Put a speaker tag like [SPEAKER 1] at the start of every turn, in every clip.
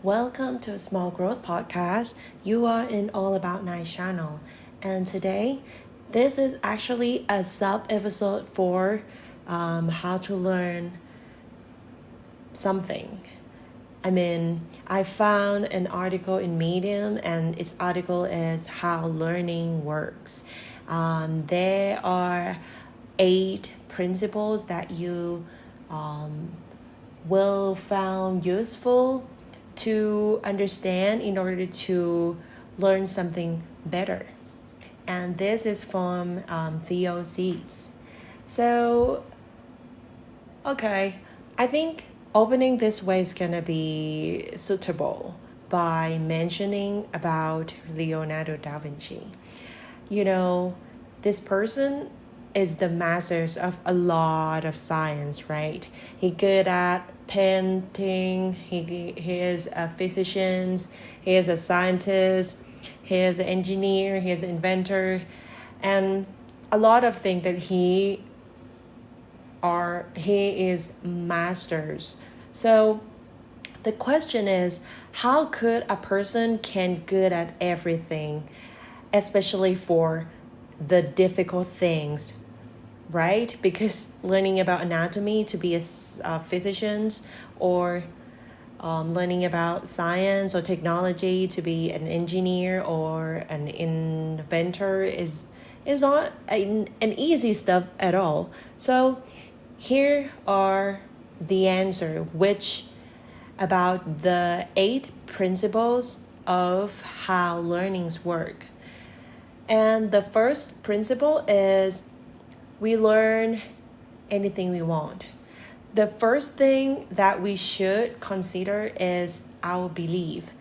[SPEAKER 1] Welcome to a Small Growth Podcast. You are in All About Nice channel. And today, this is actually a sub-episode for how to learn something. I found an article in Medium, and its article is How Learning Works. There are 8 principles that you will find useful to understand in order to learn something better. And this is from Theo Seeds. So, I think opening this way is gonna be suitable by mentioning about Leonardo Da Vinci. This person is the masters of a lot of science, right? He good at painting, he is a physician, he is a scientist, he is an engineer, he is an inventor, and a lot of things that he is masters. So the question is, how could a person can good at everything, especially for the difficult things, right? Because learning about anatomy to be a physician, or learning about science or technology to be an engineer or an inventor is not an easy stuff at all. So here are the answer, which about the 8 principles of how learnings work. And the first principle is we learn anything we want. The first thing that we should consider is our belief.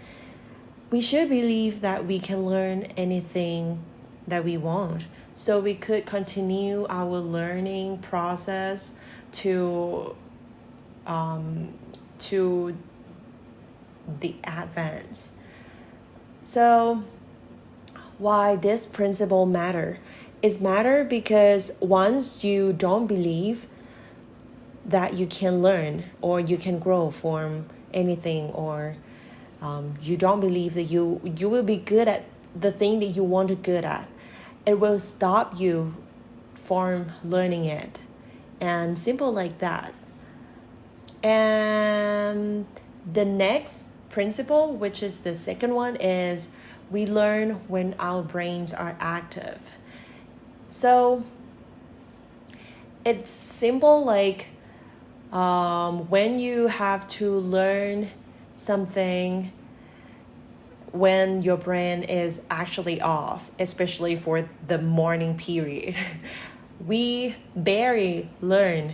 [SPEAKER 1] We should believe that we can learn anything that we want. So we could continue our learning process to the advance. So why this principle matter? It's matter because once you don't believe that you can learn or you can grow from anything, or you don't believe that you will be good at the thing that you want to good at, it will stop you from learning it. And simple like that. And the next principle, which is the second one, is we learn when our brains are active. So it's simple, like when you have to learn something when your brain is actually off, especially for the morning period. We barely learn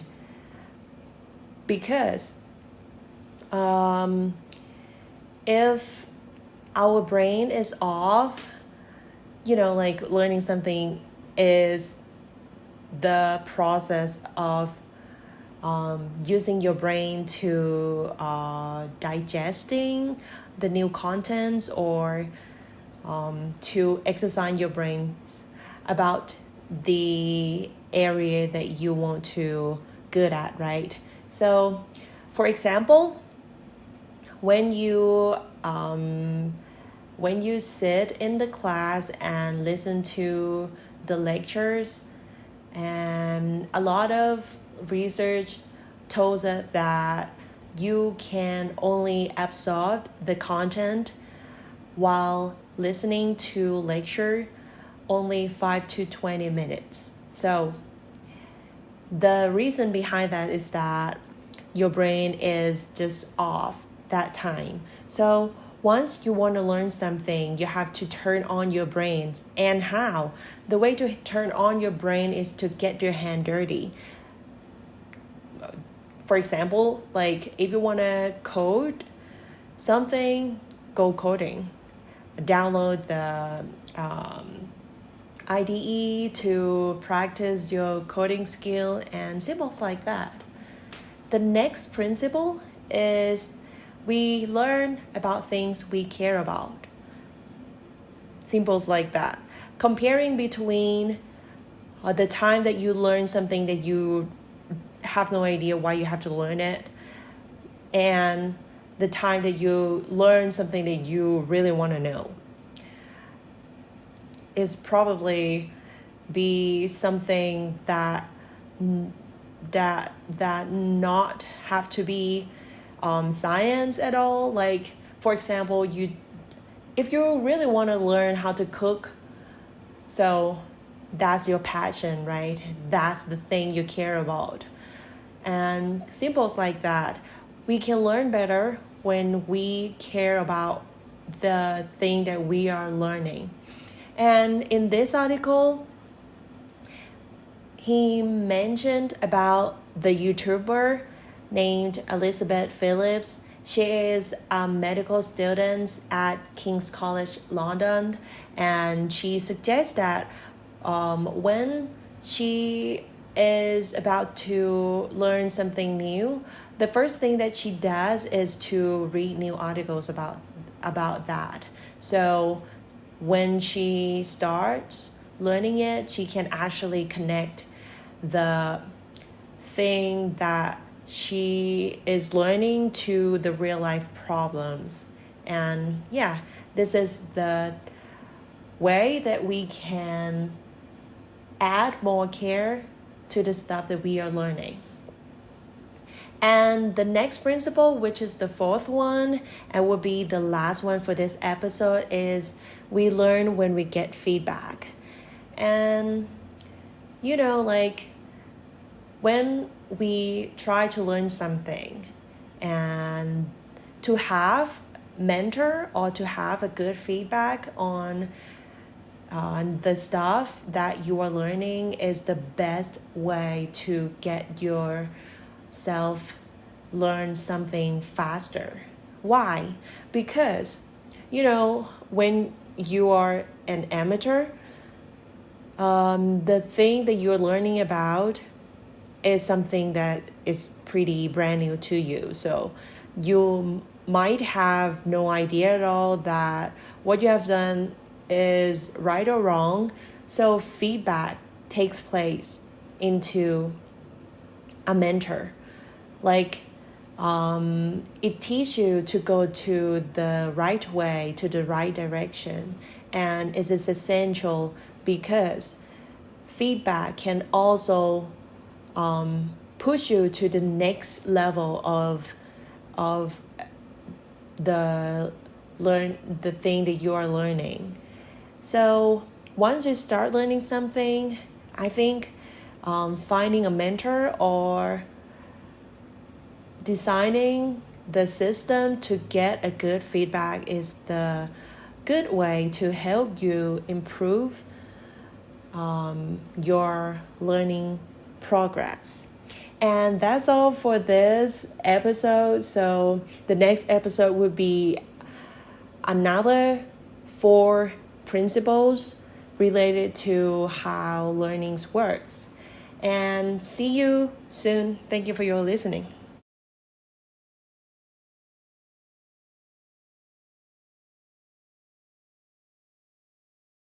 [SPEAKER 1] because if our brain is off, like learning something is the process of using your brain to digesting the new contents, or to exercise your brains about the area that you want to good at, right? So for example, when you sit in the class and listen to the lectures, and a lot of research tells us that you can only absorb the content while listening to lecture only 5 to 20 minutes. So the reason behind that is that your brain is just off that time. So once you want to learn something, you have to turn on your brains. And how? The way to turn on your brain is to get your hand dirty. For example, like if you want to code something, go coding. Download the IDE to practice your coding skill, and symbols like that. The next principle is we learn about things we care about. Symbols like that. Comparing between the time that you learn something that you have no idea why you have to learn it, and the time that you learn something that you really want to know. Is probably be something that not have to be science at all. Like, for example, if you really want to learn how to cook, so that's your passion, right? That's the thing you care about. And symbols like that, we can learn better when we care about the thing that we are learning. And in this article, he mentioned about the YouTuber named Elizabeth Phillips. She is a medical student at King's College London, and she suggests that when she is about to learn something new, the first thing that she does is to read new articles about that. So when she starts learning it, she can actually connect the thing that she is learning to the real life problems. And yeah, this is the way that we can add more care to the stuff that we are learning. And the next principle, which is the fourth one and will be the last one for this episode, is we learn when we get feedback. And like when we try to learn something, and to have mentor or to have a good feedback on the stuff that you are learning is the best way to get yourself learn something faster. Why? Because when you are an amateur, the thing that you're learning about is something that is pretty brand new to you. So you might have no idea at all that what you have done is right or wrong. So feedback takes place into a mentor. Like it teaches you to go to the right way, to the right direction. And it is essential because feedback can also push you to the next level of the thing that you are learning. So once you start learning something, I think finding a mentor or designing the system to get a good feedback is the good way to help you improve your learning progress. And that's all for this episode. So the next episode would be another 4 principles related to how learning works. And see you soon. Thank you for your listening.